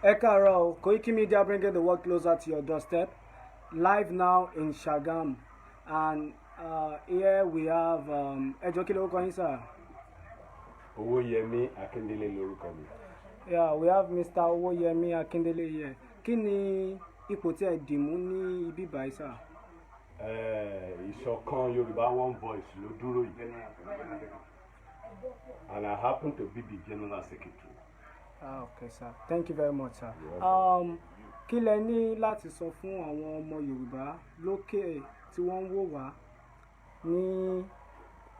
Ekaro, Koiki Media bringing the world closer to your doorstep. Live now in Shagam. And here we have Ejokilo Koinsa. Owoyemi Akindele lórúkọ mi. Yeah, we have Mr. Owoyemi Akindele here. Kí ni ipò tí ẹ dì mú ní ibi báyìí sà? Ìṣọ̀kan Yorùbá One Voice ló dúró yìí. And I happen to be the General Secretary. Okay, sir. Thank you very much, sir. Kí lẹ ní láti sọ fún àwọn ọmọ Yorùbá lókè tí wọ́n ń wò wá ní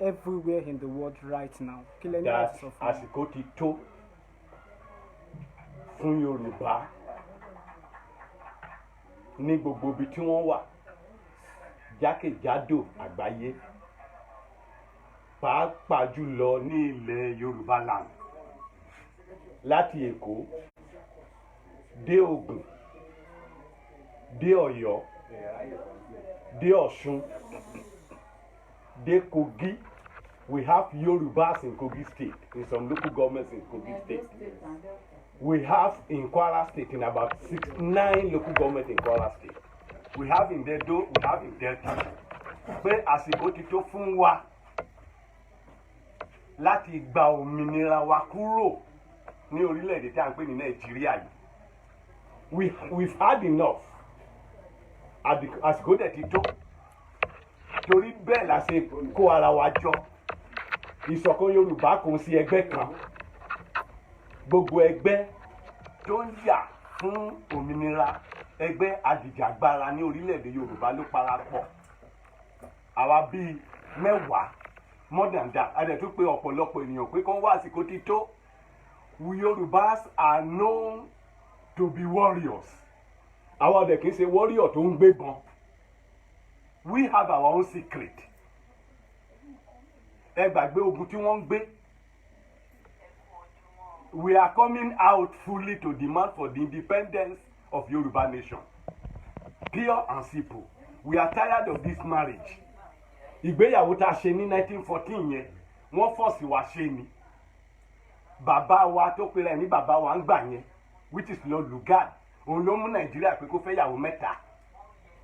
everywhere in the world right now? Kí lẹ ní láti sọ fún wọn? Àsìkò ti tó fún Yorùbá ní gbogbo ibi tí wọ́n wà jákèjádò àgbáyé, pàápàá jùlọ ní ilẹ̀ Yorùbá land, láti Èkó dé Ògùn dé Ọ̀yọ́ dé Ọ̀ṣun dé Kogi. We have Yorubas in Kogi State, in some local governments in Kogi State. We have in Kwara State, in about 9 local governments in Kwara State. We have in Dedo, we have in Delta. Pé àsìkò ti tó fún wa láti gba òmìnira wa kúrò ní orílẹ̀-èdè tí a ń pè ní Nàìjíríà yìí. We've had enough. Àsìkò dẹ̀ ti tó. Torí bẹ́ẹ̀ la ṣe kó ara wa jọ. Ìṣọ̀kan Yorùbá kò sí ẹgbẹ́ kan. Gbogbo ẹgbẹ́ tó ń jà fún òmìnira, ẹgbẹ́ ajìjàgbara ní orílẹ̀-èdè Yorùbá ló parapọ̀. Àwa bíi 10, more than that. A dẹ̀ tún pé ọ̀pọ̀lọpọ̀ ènìyàn pé kán wá àsìkò ti tó. We Yorùbás are known to be warriors. Àwa ọ̀dẹ̀ kì í ṣe warrior tó ń gbébọn. We have our own secret. Ẹ gbàgbé ogun tí wọ́n ń gbé. We are coming out fully to demand for the independence of Yoruba nation. Pure and simple. We are tired of this marriage. Ìgbéyàwó tá a ṣe ní 1914 yẹn, wọ́n fọ́ọ̀sì wa ṣe ni. Bàbá wa tó pera ẹ̀ ní bàbá wa ń gbà yẹn, which is Lord Lugard, òun ló mú Nàìjíríà pé kó fẹ́ ìyàwó 3.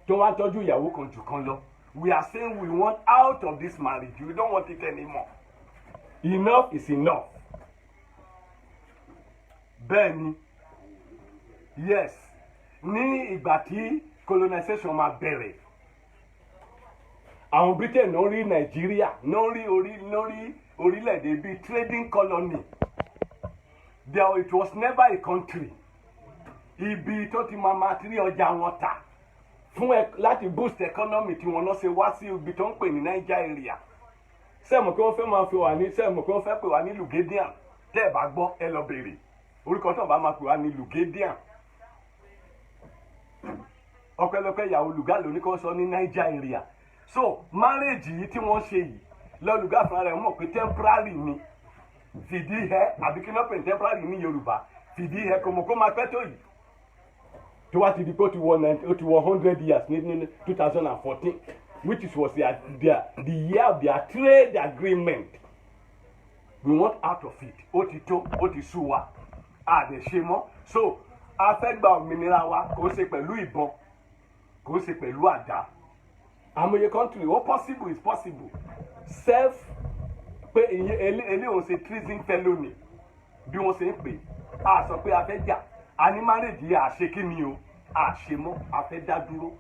Tó wá tọ́jú ìyàwó kan jù kan lọ. We are saying we want out of this marriage. We don't want it anymore. Enough is enough. Bẹ́ẹ̀ni, yes, ní ìgbà tí colonization máa bẹ̀rẹ̀, àwọn Britain náà rí Nàìjíríà, náà rí orílẹ̀-èdè bíi trading colony. It was never a country. Ibi tó ti máa ti rí ọjà wọn tà fún láti boost economy tí wọ́n lọ ṣe wá sí ibi tó ń pè ní Niger area. Sẹ́ẹ̀mù kí wọ́n fẹ́ máa fi wà ní sẹ́ẹ̀mù kí wọ́n fẹ́ pè wá ní Lugadian. Tẹ́ ẹ bá gbọ́ ẹ lọ bèrè. Orúkọ tó bá máa pè wá ní Lugadian. Ọpẹ́lọpẹ́ ìyàwó Lugard ló ní kó sọ ní Niger area. So marriage yìí tí wọ́n ṣe yìí lọ Lugard fúnra rẹ̀ mọ̀ pé temporary ni. Fìdí ẹ àbí kí wọ́n pè ní temporary ní Yorùbá. Fìdí ẹ kò mọ̀ kó máa pẹ́ tó yìí. Tó wá ti di pé ó ti wọ 100 years ní 2014, which was the year of their trade agreement. We want out of it. Ó ti tó, ó ti sú wa. A dẹ̀ ṣe mọ́. So a fẹ́ gba òmìnira wa kò ṣe pẹ̀lú ìbọn, kò ṣe pẹ̀lú àdá. Àmọye country, what possible is possible. Pé eléyìí ṣe treason felony bí wọ́n ṣe ń pè. A sọ pé a fẹ́ jà. A ní marriage yìí àṣe kí ni o? Àṣe mọ́, a fẹ́ dá dúró.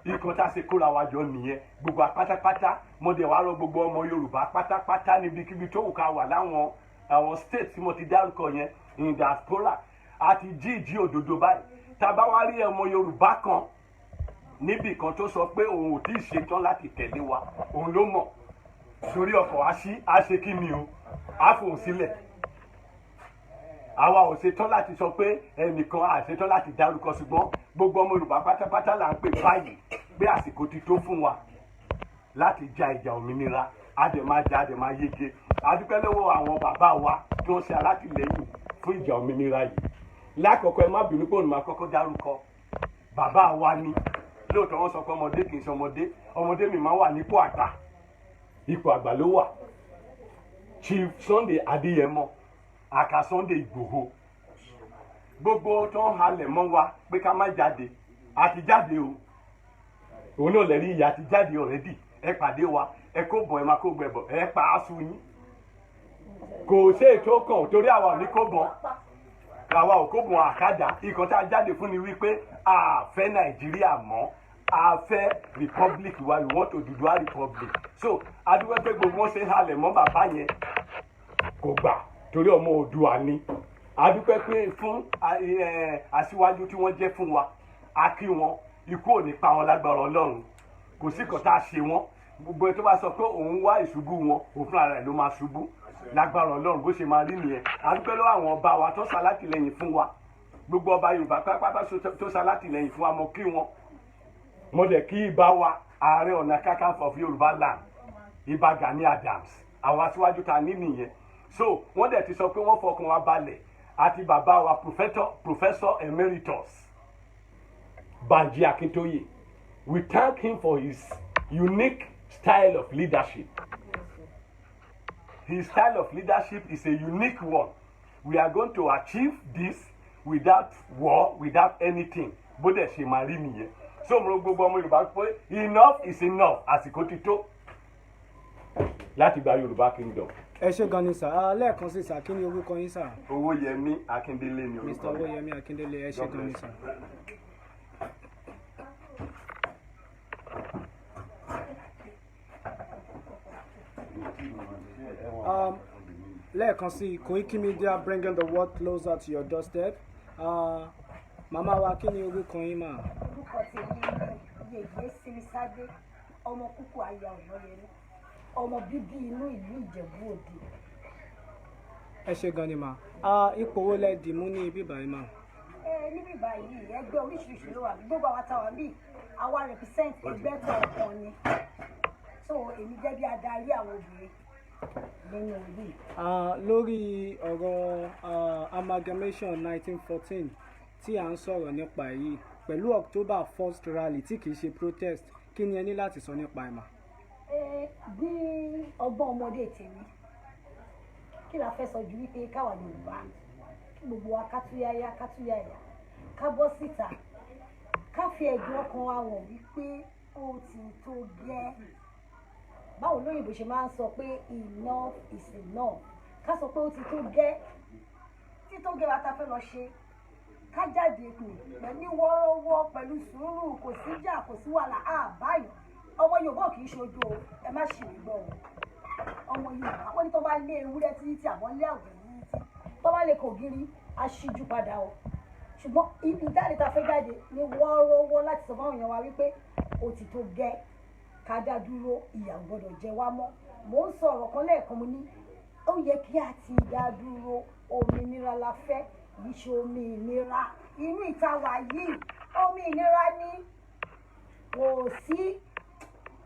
Ikọ̀ tá a ṣe kóra wa jọ nìyẹn. Gbogbo pátápátá, mo dẹ̀ wá rọ gbogbo ọmọ Yorùbá pátápátá níbikíbi tó wù ká wà láwọn àwọn state tí mo ti dárúkọ yẹn in diaspora. A ti jí òdodo báyìí. Tá a bá wá rí ọmọ Yorùbá kan níbì kan tó sọ pé òun ò tí ì ṣetán láti tẹ̀lé wa, òun ló mọ̀. Sórí ọkọ̀ wá sí, a ṣe kí ni o? A fòun sílẹ̀. Àwa ò ṣetán láti sọ pé ẹnìkan àṣetán láti dárúkọ, ṣùgbọ́n gbogbo ọmọ Yorùbá pátápátá là ń pè báyìí pé àsìkò ti tó fún wa láti ja ìjà òmìnira. A dẹ̀ máa yege. A dúpẹ́ lọ́wọ́ àwọn bàbá wa tí wọ́n ṣe alátìlẹ́yìn fún ìjà òmìnira yìí. Lákọ̀ọ́kọ́ ẹ má bínú pé òun máa kọ́kọ́ dárúkọ. Bàbá wa ni lóòótọ́ wọ́n sọ pé ọmọdé kì í ṣe ọmọdé mi máa wà nípò àgbà. Ipò àgbà ló wà. Chief Sunday Adéyẹmọ, Aka Sunday Igboho, gbogbo tó ń halẹ̀ mọ́ wa pé ká má jáde àti jáde o òun náà lẹ́rí ìyá ti jáde already ẹ pàdé wa ẹ kó bọ̀ ẹ máa kó gbẹ̀bọ̀ ẹ pa aṣọ yín kò sí ètò kan torí àwa ò ní kó bọ̀ àwa ò kó bọ̀ àkàdá ikọ̀ tá a jáde fún ni wípé a fẹ́ Nàìjíríà mọ́ a fẹ́ republic wa we want Odùduwà republic so adúgbò pé gbogbo wọn ṣe ń halẹ̀ mọ́ bàbá yẹn kò gbà torí ọmọ Oòduà ni adúpẹ́ pé fún aṣíwájú tí wọ́n jẹ́ fún wa a kí wọn ikú ò ní pa wọn lágbára Ọlọ́run kò sí kan tá a ṣe wọn gbogbo ẹ tó bá sọ pé òun wá ìṣubú wọn òfin ara ẹ̀ ló máa ṣubú lágbára Ọlọ́run bó ṣe máa rí nìyẹn adúpẹ́ lọ́wọ́ àwọn ọba wa tó ṣàlátìlẹ́yìn fún wa gbogbo ọba Yorùbá pápá tó ṣàlátìlẹ́yìn fún wa mo kí wọn mo dẹ̀ kí ibà wa Ààrẹ Ọ̀nà Kakanfò of Yorùbá land Ìbà Gani Adams àwọn aṣíwájú ta ní nìyẹn so wọ́n dẹ̀ ti sọ pé wọ́n fọkàn wa balẹ̀ àti bàbá wa professor emeritus Banji Akintoye we thank him for his unique style of leadership. His style of leadership is a unique one. We are going to achieve this without war, without anything. Bó dẹ̀ ṣe máa rí nìyẹn. So mo gbogbo ọmọ Yorùbá pé enough is enough àsìkò ti tó láti gba Yorùbá kingdom. ẹ ṣé gan ni sà lẹ́ẹ̀kan sí sà kí ni orúkọ yín sà. Owóyẹmí Akíndélé ni orúkọ Mr. Owóyẹmí Akíndélé ẹ ṣé gan ni sà. lẹ́ẹ̀kan sí Koiki Media bringing the world closer to your doorstep. Màmá wa kí ni orúkọ yín mà. orúkọ tèmi ni Yèyé Simisade ọmọ kúkú aya Ọ̀nàyẹlé ọmọ bíbí inú ìlú Ìjẹ̀bú Òde. ẹ ṣé gan ni mà ipò wo lẹ dì mú ní ibi báyìí mà. níbí báyìí ẹgbẹ́ oríṣiríṣi ló wà gbogbo àwa táwa bí àwa represent ẹgbẹ́ kọ̀ọ̀kan ni so èmi jẹ́ bí adarí àwọn obìnrin nínú ìlú. lórí ọ̀rọ̀ amalgamation 1914 tí à ń sọ̀rọ̀ nípa yìí pẹ̀lú October 1st rally tí kìí ṣe protest kí ni ẹ ní láti sọ nípa ẹ̀ mà. bí ọgbọ́n ọmọdé tèmi kí la fẹ́ sọ ju wípé káwa Yorùbá kí gbogbo wa kátúyáyá ká bọ́ síta ká fi ẹ̀dùn ọkàn wa wọ̀n wípé ó ti tó gẹ́ báwo lóyìnbó ṣe máa ń sọ pé enough is enough ká sọ pé ó ti tó gẹ́ tí tó gẹ́ wa ta fẹ́ lọ ṣe ká jáde pẹ̀lú wọ́rọ́wọ́ pẹ̀lú sùúrù kò sí jà kò sí wàhálà àbáyọ ọmọ Yorùbá kì í ṣojú o ẹ má ṣì mí gbọ́ o ọmọ Yorùbá wọ́n ní tó bá lé ewúrẹ́ títí àwọn lé àgbẹ̀ títí tó bá lè kògiri aṣíjú padà o ṣùgbọ́n ibi jáde ta fẹ́ jáde ní wọ́rọ́wọ́ láti sọ fáwọn èèyàn wa wípé ó ti tó gẹ́ ká dá dúró ìyà gbọ́dọ̀ jẹ wá mọ́ mò ń sọ ọ̀rọ̀ kan lẹ́ẹ̀kan mo ní ó yẹ kí a ti dá dúró òmìnira la fẹ́ ìṣe omi ìnira inú ìta wà yìí omi ìnira ní kò sí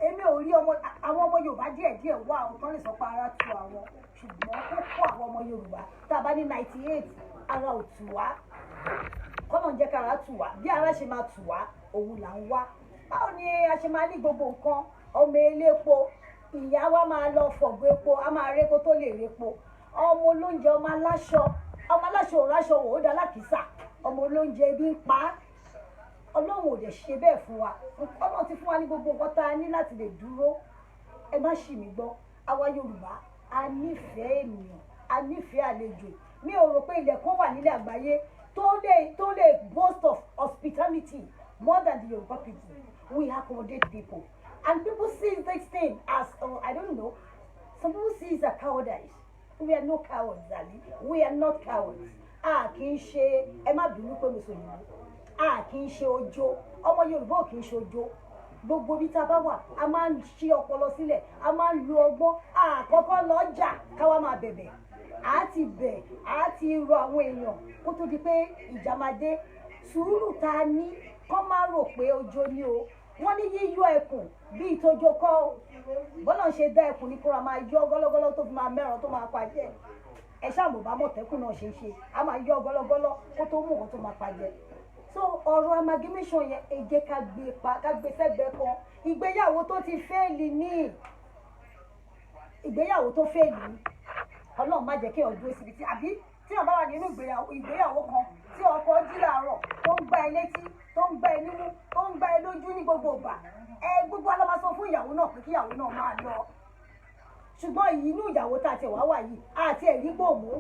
èmi ò rí àwọn ọmọ Yorùbá díẹ̀díẹ̀ wá àwọn tó lè sọ pé ara tu àwọn ṣùgbọ́n ó kó àwọn ọmọ Yorùbá tá a bá ní 98 ara ò tù wá kọ́nà jẹ́ kára tù wá bí ara ṣe máa tù wá òun là ń wá báwo ni a ṣe máa ní gbogbo nǹkan ọmọ elépo ìyá wa máa lọ fọ̀gbọ́ epo a máa répo tó lè répo ọmọ olóúnjẹ ọmọ aláṣọ òráṣọ wò ó dá lákìsà ọmọ olóúnjẹ ebi ń pa á Ọlọ́run ò dẹ̀ ṣe bẹ́ẹ̀ fún wa Ọlọ́run ti fún wa ní gbogbo nǹkan tá a ní láti lè dúró ẹ má ṣì mí gbọ́ àwa Yorùbá a nífẹ̀ẹ́ ènìyàn a nífẹ̀ẹ́ àlejò mi ò rò pé ilẹ̀ kan wà nílẹ̀ àgbáyé tó lè boast of hospitality more than the Yoruba people. We accommodate people and people see this thing as I don't know, some people see it as cowardice. We are no cowards, Ali. We are not cowards. Kì í ṣe ẹ má bínú pé mo sọ yìí kì í ṣe ojo ọmọ Yorùbá kì í ṣe ojo gbogbo bí tá a bá wà a máa ń ṣí ọpọlọ sílẹ̀ a máa ń lo ọgbọ́n àkọ́kọ́ lọ́jà káwa máa bẹ̀bẹ̀ a ti rọ àwọn èèyàn kó tó di pé ìjà máa dé sùúrù tá a ní kọ́ máa rò pé ojo ni o wọ́n ní yíyọ ẹkùn bí ìtòjò kọ́ bọ́lá ń ṣe dá ẹkùn ní kóra máa yọ gọ́lọ́gọ́lọ́ tó fi máa mẹ́ràn tó máa pàjẹ́ ẹ ṣáàmù bá mọ̀tẹ́kùn náà ṣe a máa yọ gọ́lọ́gọ́lọ́ kó tó mú nǹkan tó máa pàjẹ́ so ọ̀rọ̀ amalgamation yẹn ẹ jẹ́ ká gbé sẹ́gbẹ̀ẹ́ kan ìgbéyàwó tó ti fẹ́ẹ̀lì ní ìgbéyàwó tó fẹ́ẹ̀lì ní Ọlọ́run má jẹ́ kí ọdún síbi tí àbí tí wọ́n bá wà nínú ìgbéyàwó kan tí ọkọ náà pé kíyàwó náà máa lọ ṣùgbọ́n inú ìyàwó tá a ti wá wà yìí àti ẹ̀rí gbòmù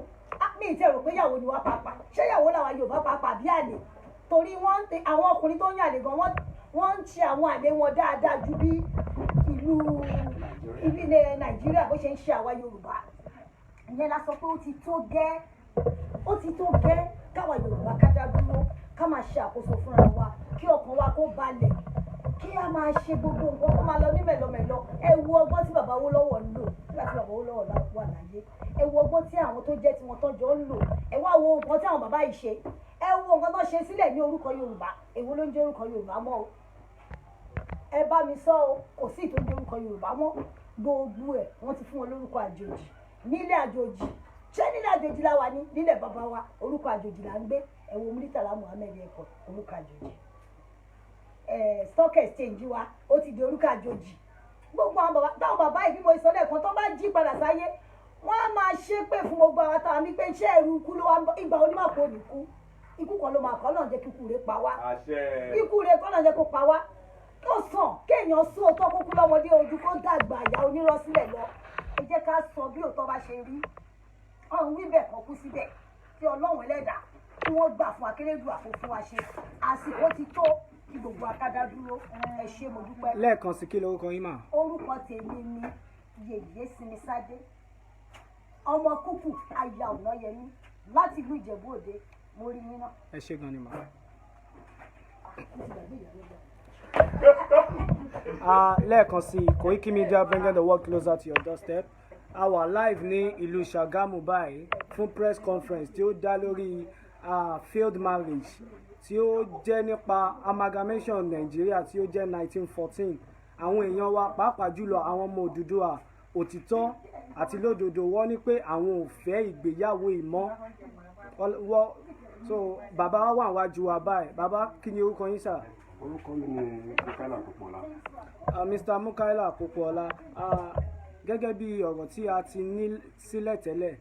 mi ì tẹ̀ rò pé ìyàwó ni wá pàápàá ṣé ìyàwó làwọn Yorùbá pàápàá bí àlè torí àwọn ọkùnrin tó ń yàlè gan wọ́n ń ṣe àwọn àlè wọn dáadáa ju bí ìlú ilẹ̀ Nàìjíríà bó ṣe ń ṣe àwa Yorùbá ìyẹn la sọ pé ó ti tó gẹ́ káwa Yorùbá ká dá dúró ká máa ṣe àkóso fúnra wa kí ọkàn wa kó balẹ̀ kí a máa ṣe gbogbo nǹkan kó máa lọ ní mẹ̀lọmẹ̀lọ ẹ wo ọgbọ́n tí bàbá Awólọ́wọ̀ ń lò nígbà tí bàbá Awólọ́wọ̀ wà láyé ẹ wo ọgbọ́n tí àwọn tó jẹ́ tiwọn tọ́jọ́ ń lò ẹ wá wo nǹkan tí àwọn bàbá yìí ṣe ẹ wo nǹkan tó ṣe sílẹ̀ ní orúkọ Yorùbá èwo ló ń jẹ́ orúkọ Yorùbá mọ́ o ẹ bá mi sọ o kò sí ìtọ́jú orúkọ Yorùbá mọ́ gbogbo ẹ̀ wọ́n ti fún wọn lórúkọ àjòjì nílẹ̀ àjòjì ṣé nílẹ̀ àjòjì la wà ní nílẹ̀ bàbá wa orúkọ àjòjì là ń gbé ẹ wo Murtala Muhammed ẹ̀kọ́ orúkọ àjòjì stock exchange wa ó ti di orúkọ àjòjì gbogbo àwọn bàbá táwọn bàbá ìbímọ ìsọlẹ̀ kan tó bá jí padà sáyé wọ́n á máa ṣépè fún gbogbo àwọn táwọn mi pé iṣẹ́ ẹ̀rù ikú ló wá ìgbà onímọ̀pọ̀ nìkú ikú kan ló máa kọ́ náà jẹ́ kíkú rẹ̀ pa wá ikú rẹ̀ kọ́ náà jẹ́ kó pa wá tó sàn kéèyàn sún òótọ́ kúkú lọ́mọdé ojú kó dàgbà àyà onírọ́ sílẹ̀ lọ ẹ jẹ́ ká sọ bí òótọ́ bá ṣe rí ọ̀hún wíbẹ̀ kan kú síbẹ̀ tí Ọlọ́run ẹlẹ́dàá tí wọ́n gbà fún Akérédùà àfòfún wa ṣe àsìkò ti tó kí gbogbo akádá dúró ẹ ṣé mo dúpẹ́. lẹ́ẹ̀kan sí kí lorúkọ yín mà. orúkọ tèmi ni Yèyé Simisade ọmọ kúkú aya Ọ̀nàyẹmí láti ìlú Ìjẹ̀bú Òde mo rí yín náà. ẹ ṣé gan ni mà. lẹ́ẹ̀kan sí Koiki Media bringing the world closer to your doorstep. A wà live ní ìlú Ṣàgámù báyìí fún press conference tí ó dá lórí failed marriage tí ó jẹ́ nípa amalgamation Nàìjíríà tí ó jẹ́ 1914. àwọn èèyàn wa pàápàá jùlọ àwọn ọmọ Odùduwà òtítọ́ àti lódodo wọ́n ní pé àwọn ò fẹ́ ìgbéyàwó ìmọ̀ so bàbá wa wà wájú wa báyìí bàbá kí ni orúkọ yín sà. orúkọ mi ni Mukaila Popola. Mr. Mukaila Popola gẹ́gẹ́ bí ọ̀rọ̀ tí a ti ní sílẹ̀ tẹ́lẹ̀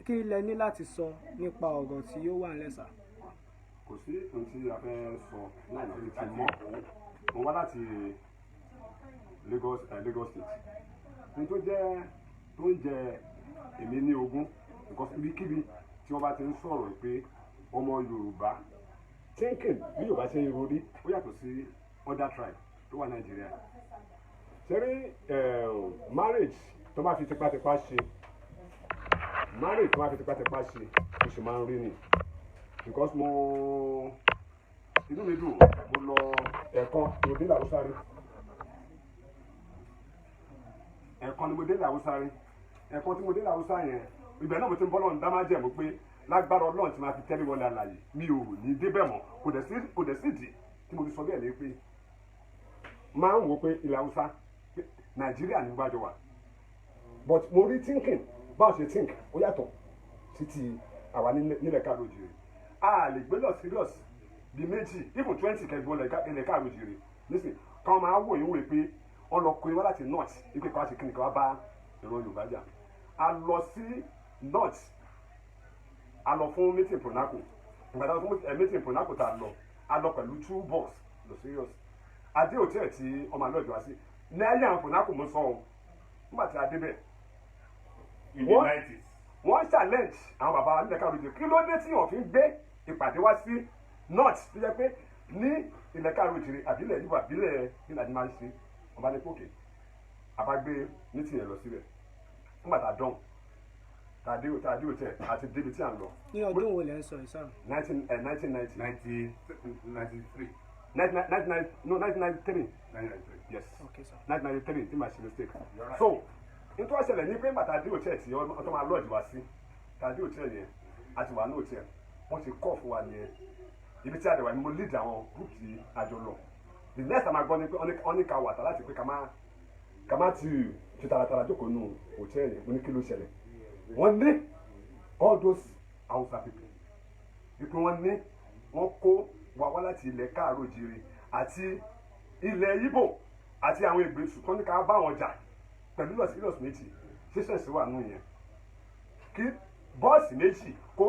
kí lẹ ní láti sọ nípa ọ̀rọ̀ tí ó wà nílẹ̀ sà. kò sí ohun tí a fẹ́ sọ náà lórí ti mọ́ mo wá láti Lagos State ní tó ń jẹ èmi ní ogún because ibikíbi tí wọ́n bá ti ń sọ̀rọ̀ pé ọmọ Yorùbá thinking bí Yorùbá ṣe ń rori ó yàtọ̀ sí other tribe tó wà Nàìjíríà sẹ́rí marriage tó bá fi tipátipá ṣe ó sì máa ń rí ni because inú mi dùn mo lọ ẹ̀kan ni mo dé làwùsárì ẹ̀kan tí mo dé làwùsárì yẹn ibẹ̀ náà mo ti ń bọ́ lọ́run dá má jẹ̀mú pé lágbára Ọlọ́run tí máa fi tẹ́lẹ̀ wọlé àlàyé mi ò ní débẹ̀ mọ́ kò dẹ̀ sí ìdí tí mo fi sọ bẹ́ẹ̀ ni pé máa ń wò pé ilẹ̀ Haúsá Nàìjíríà ní gbájọ wà but mo rí thinking báwo ṣe think ó yàtọ̀ títí àwa nílẹ̀ káàró òjìrì a lè gbé lọ serious bí méjì even 20 kẹgbọn ilẹ̀ káàró òjìrì nísìn káwọn máa wò yín wò pé ọlọ́kùnrin wá láti north ipe káwá ṣe kí ni káwá bá ìran Yorùbá jà a lọ sí north a lọ fún meeting pronaco ìgbà táwọn fún meeting pronaco tá a lọ pẹ̀lú 2 bus lọ serious adé hòtẹ́ẹ̀lì tí ọmọ àlọ́ ìjọba sí ní ayé àwọn pronaco mo sọ ọ́ nígbà tí a débẹ̀ wọ́n challenge àwọn bàbá wa nílẹ̀ káàró òjìrì kí ló dé tí wọ́n fi ń gbé ìpàdé wá sí north tó jẹ́ pé ní ilẹ̀ káàró òjìrì àbílẹ̀ Ìgbò àbílẹ̀ nílàdí máa ń ṣe ọba ní pòkè àbágbé ní tìyẹn lọ síbẹ̀ nígbà tá a dán tàdé òtẹ́ àti débi tí à ń lọ. ní ọdún wo lẹ ń sọ ìsáà. 1993. 1993. Yes. Okay, sir. 1993 tí màá ṣe mistake. So nítorí wọ́n ṣẹlẹ̀ ní pé nígbà tàdé òtẹ́ tí ọtọ́ máa lọ́ọ̀dì wá sí tàdé òtẹ́ yẹn àti wà ní òtẹ́ wọ́n ti kọ́ fún wa yẹn ibi tí a dẹ̀ wà ní mo lead àwọn group tí a jọ lọ. The next time I gbọ́ ni pé wọ́n ní ká wà tá láti pé ká má ti fi taratara jókòó nù hòtẹ́ẹ̀lì mo ní kí ló ṣẹlẹ̀ wọ́n ní all those Hausa people wípé wọ́n kó wá láti ilẹ̀ káàró òjìrì àti ilẹ̀ Ìgbò àti àwọn ìgbésù tó ní ká bá wọn jà pẹ̀lú lọ́sílọ́sì méjì ṣíṣẹ̀ṣẹ̀ wà nù yẹn kí bọ́ọ̀sì méjì kó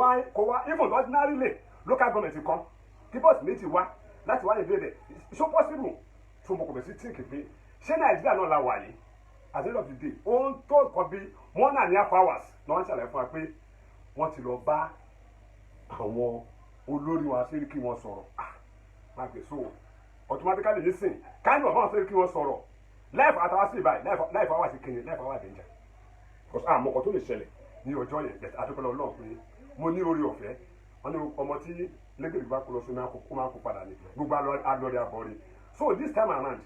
wá even ordinarily local government kan kí bọ́ọ̀sì méjì wá láti wá ìdílé rẹ̀ so possible fún ọmọkùnrin sí tíǹkì pé ṣé nàìjíríà náà la wà yìí at the end of the day ohun tó kọ bí 1.5 hours ni wọ́n ṣàlàyé fún wa pé wọ́n ti lọ bá àwọn olórí wa ṣe kí wọ́n sọ̀rọ̀ máa gbé so automatically nísìn káyọ̀ bá wọn ṣe kí wọ́n sọ̀rọ̀ láìfọ̀ àtàwá sí ìbáyìí láìfọ̀ àwà sí kìnìún láìfọ̀ àwà dẹ̀njà because àmọ́kọ̀ tó lè ṣẹlẹ̀ ní ọjọ́ yẹn bẹ̀tẹ̀ àdúpẹ́lẹ́ ọlọ́run pé mo ní orí ọ̀fẹ́ wọ́n ní ọmọ tí lẹ́gbẹ̀ẹ́ bá kú lọ sí ó máa kó padà ní gbogbo alọ́rẹ̀ àbọ̀rẹ̀ so this time around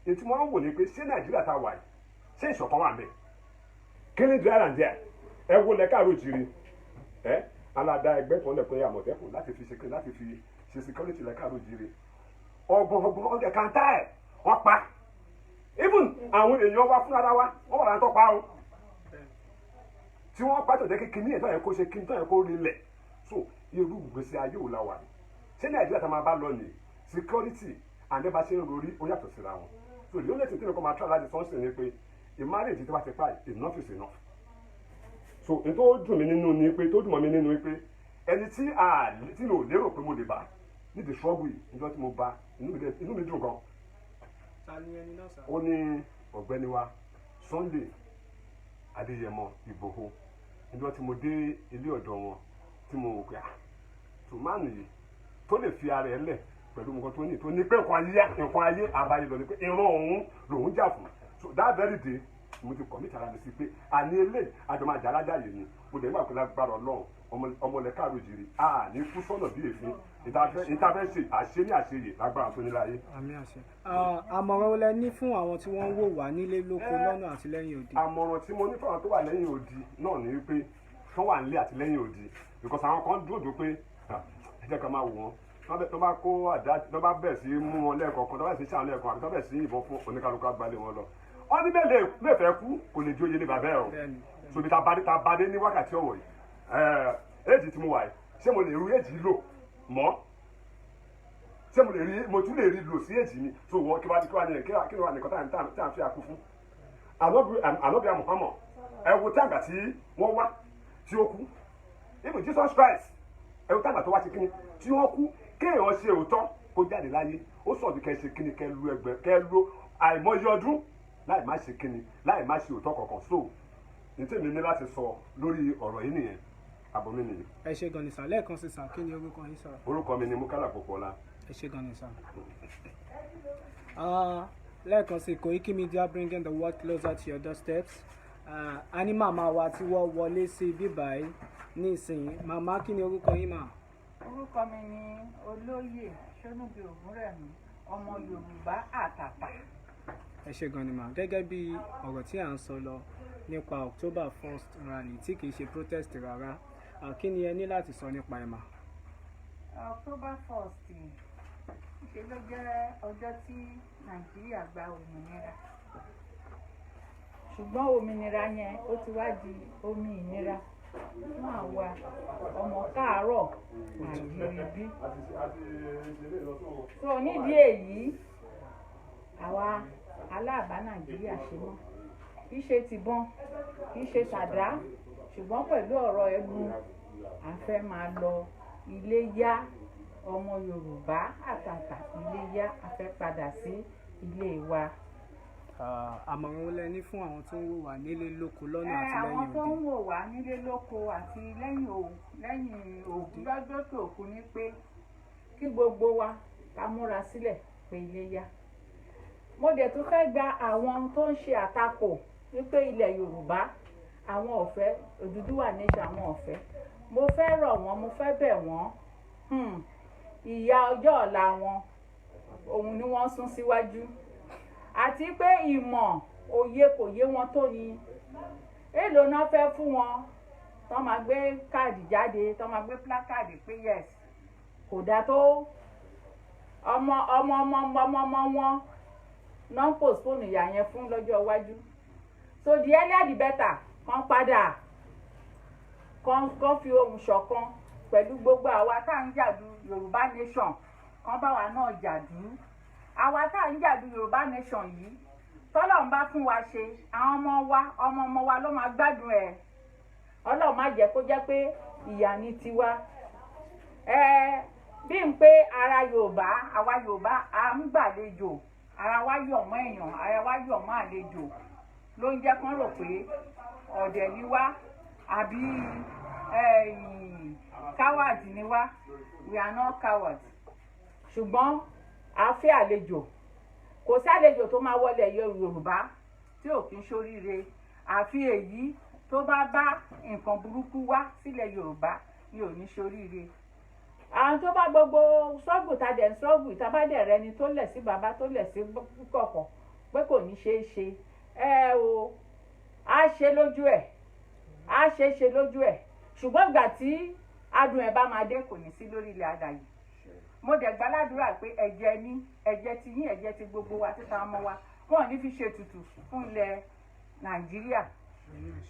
ètí wọ́n wò ní pé ṣé nàìjíríà ta wà yìí ṣé ìṣọ̀kan wà mẹ́ kíni dry and there ẹ wo lẹ́ka àròjìrì aládàá ẹgbẹ́ kan lẹ̀ pé àmọ̀tẹ́kùn láti fi ṣe security lẹ́ka àròjìrì ọgbọ̀n ọ̀gẹ̀ kàńtà ẹ̀ wọ́n pa even àwọn èèyàn wa fúnra wa wọ́n wà láńtọ́ pa o tí wọ́n pa tó jẹ́ kí ní ẹ̀tọ́ yẹn kó ṣe kí ní tọ́ yẹn kó rí lẹ̀ so irú ìgbésí ayé ò la wà ní ṣé nàìjíríà tá máa bá lọ ní security and bá ṣe ń rorí ó yàtọ̀ síra wọn so the only thing tí mo kọ́ máa try láti sọ́nsìn ni pé ìmárèjì tí wọ́n ti pa enough is enough so n tó dùn mí nínú ni pé tó dùn mọ́ mi nínú ni pé ẹni tí mi ò lérò pé mo lè bá nídìí ṣọ́ọ̀bù yìí níjọ́ tí mo bá inú mi dùn gan ó ní ọ̀gbẹ́ni wa Sunday Adéyẹmọ Ìgbòho níjọ́ tí mo dé ilé ọ̀dọ̀ wọn tí mo pè tòmánì yìí tó lè fi ara ẹ̀ lẹ̀ pẹ̀lú nǹkan tó ní pé nǹkan ayé àbáyé lọ ni pé ìran òun lòun jà fún so that very day mo ti commit ara mi sí pé àní ilé àjọmọ̀jà alájàyè ni mo dẹ̀ nígbà pé lágbára Ọlọ́run ọmọlẹ́ka àròjìrì ní kú sọ́nà bí èéfín ìtafẹ́ ṣe àṣẹ ní àṣeyè lágbára tó nílé ayé. àmín àṣẹ. àmọ̀ràn wo lẹ ní fún àwọn tí wọ́n ń wò wá nílé lóko lọ́nà àti lẹ́yìn odi. àmọ̀ràn tí mo ní fún àwọn tó wà lẹ́yìn odi náà ni wípé wọ́n wà nílé àti lẹ́yìn odi because àwọn kan dúró pé ẹ jẹ́ ká máa wò wọ́n tó bá kó àdá tó bá bẹ̀ sí mú wọn lẹ́ẹ̀kọ̀ọ̀kan tó bá sì ṣàwọn lẹ́ẹ̀kan àbí tó bẹ̀ sí ìbọn fún oníkálukú àgbálẹ̀ wọn lọ wọ́n ní bẹ́ẹ̀ lè fẹ́ kú kò lè jóye ní bàbá ẹ̀ o so ibi ta bá dé ní wákàtí ọ̀wọ̀ yìí éèjì tí mo wà yìí ṣé mo lè ru éèjì lò mọ́ ṣé mo tún lè rí lò sí èjì mi so wọ́n kí wá ní kí wá ní kọ́tà tí à ń fi àkú fún ànọ́bíà Muhammad ẹ wo tàgbà tí wọ́n wá tí ó kú even Jesus Christ ẹ wo tàgbà tó wá sí kíni tí wọ́n kú kéèyàn ṣe òótọ́ kó jáde láyé ó sọ̀dí kẹ́ ṣe kíni kẹ́ lu àìmọye ọdún láì má ṣe kíni láì má ṣe òótọ́ kankan so ní tèmi ní láti sọ lórí ọ̀rọ̀ yìí nìyẹn àbọ̀ mi nìyẹn. ẹ ṣe gan ni sà lẹ́ẹ̀kan sí sà kí ni orúkọ yín sà. orúkọ mi ni Mukala Popola. ẹ ṣe gan ni sà. lẹ́ẹ̀kan sí Koiki Media bringing the world closer to your doorsteps. A ní màmá wa tí wọ́n wọlé sí bíbá yìí ní ìsìn màmá kí ni orúkọ yín mà. orúkọ mi ni Olóyè Ṣónúbí Ògúnrẹ̀mí ọmọ Yorùbá àtàtà. ẹ ṣe gan ni mà gẹ́gẹ́ bí ọ̀rọ̀ tí à ń sọ lọ nípa October 1st rally tí kìí ṣe protest rárá kí ni ẹ ní láti sọ nípa ẹ̀ mà. October 1st ṣe ló jẹ́ ọjọ́ tí Nàìjíríà gba òmìnira ṣùgbọ́n òmìnira yẹn ó ti wá di omi ìnira fún àwa ọmọ káàárọ̀ àjíríbí. so nídìí èyí àwa aláàbá Nàìjíríà ṣe mọ́ kì í ṣe tìbọn kì í ṣe tàdá ṣùgbọ́n pẹ̀lú ọ̀rọ̀ ẹnu à ń fẹ́ máa lọ Iléyá ọmọ Yorùbá àtàtà Iléyá a fẹ́ padà sí ilé wa. àmọ̀ràn wo lẹ ní fún àwọn tó ń wò wá nílé lóko lọ́nà àti lẹ́yìn àwọn òde. tó ń wò wá nílé lóko àti lẹ́yìn òkú lọ́jọ́ òkú ni pé kí gbogbo wa ká múra sílẹ̀ pé Iléyá. mo dẹ̀ tún fẹ́ gba àwọn tó ń ṣe àtakò wípé ilẹ̀ Yorùbá àwọn ọ̀fẹ́ Odùduwà nation àwọn ọ̀fẹ́ mo fẹ́ rọ̀ wọ́n mo fẹ́ bẹ̀ wọ́n ìyà ọjọ́ ọ̀la wọn òun ni wọ́n sún síwájú àti pé ìmọ̀ òye kò yé wọn tó ni èèlò náà fẹ́ fún wọn tó máa gbé káàdì jáde tó máa gbé plákáàdì pé yes kò dáa tó ọmọ wọn náà postpone ìyà yẹn fún lọ́jọ́ iwájú so the earlier the better kan padà kan fi ohùn ṣọ̀kan pẹ̀lú gbogbo àwa tá à ń jàdù Yorùbá nation kan bá wa náà jàdù àwa tá à ń jàdù Yorùbá nation yìí tọ́lọ́run bá fún wa ṣe àwọn ọmọ wa ló máa gbádùn ẹ̀. Ọlọ́run má jẹ́ kó jẹ́ pé ìyà ni tiwa bí n pé ara Yorùbá àwa Yorùbá à ń gbàlejò ara wa yọ̀ mọ́ èèyàn ara wa yọ̀ mọ́ àlejò ló ń jẹ́ kán rò pé ọ̀dẹ̀ ni wá àbí coward ni wá. We are not cowards. Ṣùgbọ́n a fẹ́ àlejò. Kò sí àlejò tó máa wọlé Yorùbá tí ò kí ń ṣoríire. Àfi èyí tó bá bá nǹkan burúkú wá sílẹ̀ Yorùbá ni ò ní ṣoríire. Àwọn tó bá gbogbo ṣọ́ọ̀bù ta dẹ̀ ń ṣọ́ọ̀bù ìtabádẹ̀ rẹ ni tó lẹ̀ sí bàbá tó lẹ̀ sí kọ̀kọ̀ pé kò ní ṣeé ṣe. O á ṣe lójú ẹ̀ á ṣe lójú ẹ̀ ṣùgbọ́n ìgbà tí adùn ẹ̀ bá máa dé kò ní sí lórí ilẹ̀ alààyè. Mo dẹ̀ gbàládùúrà pé ẹ̀jẹ̀ ní ẹ̀jẹ̀ ti yín ẹ̀jẹ̀ ti gbogbo wa títa ọmọ wa wọn ò ní fi ṣe ètùtù fún ilẹ̀ Nàìjíríà.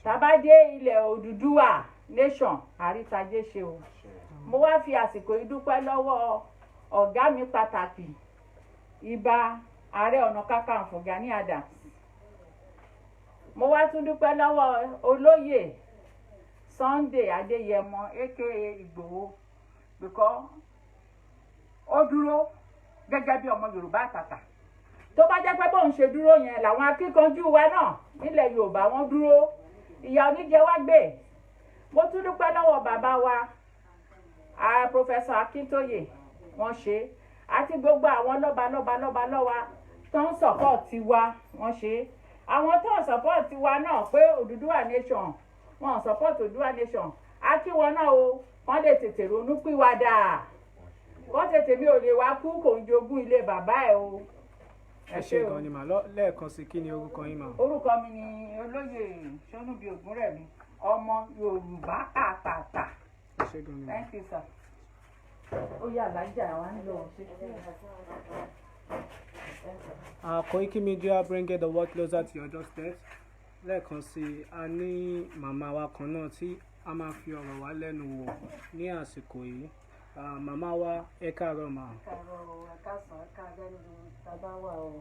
Tàbá dé ilẹ̀ Odùduwà nation àrítajé ṣe o. Mo wá fi àsìkò yìí dúpẹ́ lọ́wọ́ ọ̀gá mi pàtàkì Ìbà Ààrẹ Ọ̀nà Kakanfò Gani Adams. Mo wá tún dúpẹ́ lọ́wọ́ olóyè Sunday Adéyẹmọ aka Ìgbòho because ó dúró gẹ́gẹ́ bí ọmọ Yorùbá àtàtà. Tó bá jẹ́ pé bóun ṣe dúró yẹn làwọn akíkanjú wa náà nílẹ̀ Yorùbá wọ́n dúró ìyà oníjẹ wá gbé. Mo tún dúpẹ́ lọ́wọ́ bàbá wa Professor Akintoye wọ́n ṣe àti gbogbo àwọn lọ́ba tó ń sọ̀pọ̀tì wa wọ́n ṣe. Àwọn tó ń sọ̀pọ̀tì wa náà pé Odùduwà nation wọn sọ̀pọ̀tì Odùduwà nation á kí wọn náà o wọ́n lè tètè ronú pìwàdà wọ́n tètè mi ò lè wá kú kò ń jogún ilé bàbá ẹ̀ o. Ẹ ṣé gan ni mà lẹ́ẹ̀kan sí kí ni orúkọ yín mà? Orúkọ mi ni olóyè Ṣónúbí Ògúnrẹ̀mí ọmọ Yorùbá àtàtà. Ẹ ṣé gan ni mà. Thank you sir. Ó yà lájà wa ń lọ ṣe kí Koiki Media bringing the world closer to your doorstep. Lẹ́ẹ̀kan sí a ní màmá wa kan náà tí a máa fi ọ̀rọ̀ wá lẹ́nu wò ní àsìkò yìí. Màmá wa ẹ káàárọ̀ mà.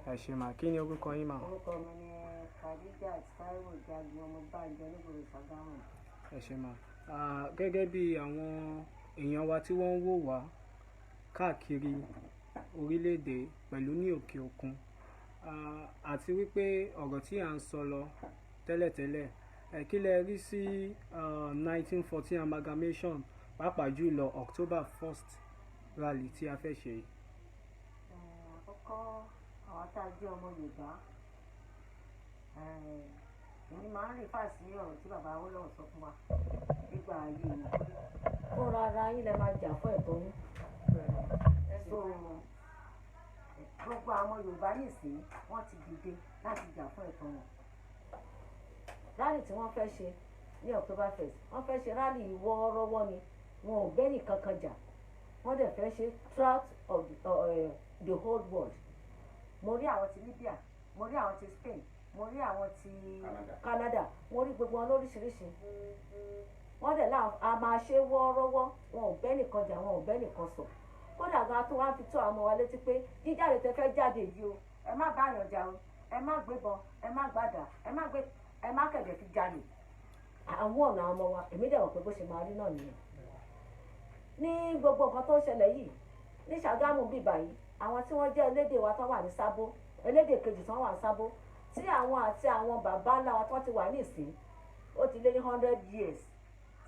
Ẹ ṣé mà kí ni orúkọ yín mà? Orúkọ mi ni Khadijat Taiwo Jagun ọmọ Bánjọ nígboro Ṣàgámù. Ẹ ṣé mà. Gẹ́gẹ́ bí àwọn èèyàn wa tí wọ́n ń wò wá káàkiri orílẹ̀-èdè pẹ̀lú ní òkè òkun àti wípé ọ̀rọ̀ tí à ń sọ lọ tẹ́lẹ̀tẹ́lẹ̀ kí lẹ rí sí 1914 amalgamation pàápàá jùlọ October 1st rally tí a fẹ́ ṣe. Àkọ́kọ́ àwọn tá a jẹ́ ọmọ Yorùbá èmi máa ń rí fàásì ọ̀rọ̀ tí bàbá Awólọ́wọ̀ sọ fún wa nígbà ayé wọn. Fúnra ara yín lẹ máa jà fún ẹ̀tọ́ yín. Gbogbo àwọn Yorùbá nìsín wọ́n ti dìde láti jà fún ẹ̀tọ́ wọn. Rálì tí wọ́n fẹ́ ṣe ní October 1st wọ́n fẹ́ ṣe rálì wọ́ọ́rọ́wọ́ ni wọn ò bẹ́ẹ̀ nìkan kan jà wọ́n dẹ̀ fẹ́ ṣe throughout of the whole world. Mo rí àwọn ti Libya mo rí àwọn ti Spain mo rí àwọn ti Canada mo rí gbogbo wọn lóríṣiríṣi. Wọ́n dẹ̀ láwọn a máa ṣe wọ́ọ́rọ́wọ́ wọn ò bẹ́ẹ̀ nìkan jà wọn ò bẹ́ẹ̀ nìkan sọ. Kódà gan tó wá fi tó àwọn ọmọ wa létí pé jíjáde tẹ fẹ́ jáde yìí o ẹ má báyàn jà o ẹ má gbébọn ẹ má gbàdà ẹ má kẹ̀dẹ̀ fi jalè. Àwọn ọ̀nà ọmọ wa èmi dẹ̀ wọ̀ pé bó ṣe máa rí náà nìyẹn. Ní gbogbo nǹkan tó ń ṣẹlẹ̀ yìí ní Ṣàgámù bíbà yìí àwọn tí wọ́n jẹ́ elédè wa tó wà ní Sábó elédè kejì tó wà ní Sábó tí àwọn àti àwọn bàbá ńlá wa tó ti wà ní ìsìn ó ti lé ní 100 years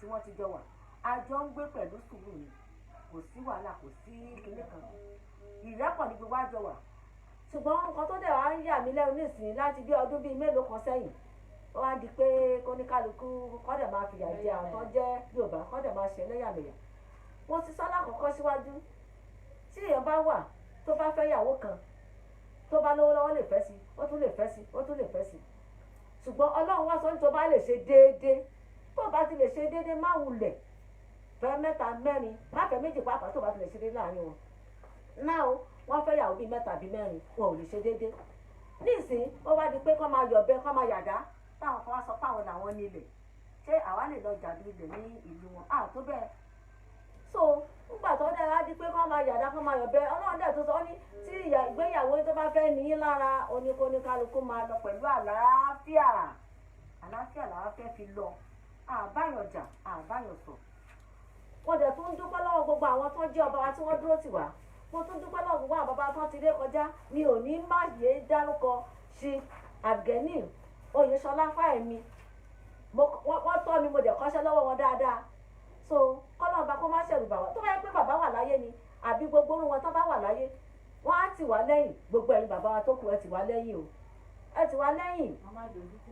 tí wọ́n ti jọ wà a jọ ń gbé pẹ̀lú sùúrù ni kò sí wàhálà kò sí kinní kan ìrẹ́pọ̀ ní gbogbo àjọ wà. Ṣùgbọ́n nǹkan tó dẹ̀ wá ń yà mí lẹ́nu nísìnyí láti bí ọdún bíi mélòó kan sẹ́yìn ó wá di pé kóníkálukú kọ́dẹ̀ máa fìyà jẹ àwọn tó jẹ́ Yorùbá kọ́dẹ̀ máa ṣe ẹlẹ́yàmẹ̀yà. Mo ti sọ lákòókò síwájú tí èèyàn bá wà tó bá fẹ́ yàwó kan tó bá lówó lọ́wọ́ lè fẹ́ sí ó tún lè fẹ́ sí ó tún lè fẹ́ sí. Ṣùgbọ́n Ọlọ́run wá sọ ní tó bá lè ṣe déédéé tó bá ti lè ṣe déédéé má wulẹ̀ fẹ́ mẹ́ta mẹ́rin má fẹ́ méjì pàápàá tó bá ti lè ṣe déédéé láàrin wọn. Náà wọ́n fẹ́ yàwó bíi mẹ́ta bíi mẹ́rin wọn ò lè ṣe déédéé. Nísìnyí ó wá di pé kọ́ máa yọ̀bẹ kọ́ máa yàdá táwọn kan wá sọ fáwọn làwọn nílẹ̀ ṣé àwa lè lọ jàdú ilẹ̀ ní ìlú wọn tó bẹ́ẹ̀. So nígbà tó dẹ̀ wá di pé kọ́ máa yàdá kọ́ máa yọ̀bẹ Ọlọ́run dẹ̀ tó sọ ní tí ìgbéyàwó tó bá fẹ́ ní lára oníkóníkálukú máa lọ pẹ̀lú àlàáfíà làwọn fẹ́ fi lọ àbáyọ̀jà àbáyọ̀sọ̀. Wọ́n dẹ̀ tún dúpẹ́ lọ́wọ́ gbogbo àwọn tó jẹ́ ọba wa tí wọ́n dúró tì wá mo tún dúpẹ́ náà gbogbo àwọn bàbá tó ti dé kọjá mi ò ní má yé dárúkọ sí Abdulgani Oyèṣọlá Fáyẹmí wọ́n tọ́ mi mo dẹ̀ kọ́ṣẹ́ lọ́wọ́ wọn dáadáa so kọ́nà ọba kó má ṣẹ̀rù bà wá tó bá yẹ pé bàbá wà láyé ni àbí gbogbo orun wọn tó bá wà láyé wọ́n á tì wá lẹ́yìn gbogbo ẹ̀yin bàbá wa tó kù ẹ tì wá lẹ́yìn o ẹ tì wá lẹ́yìn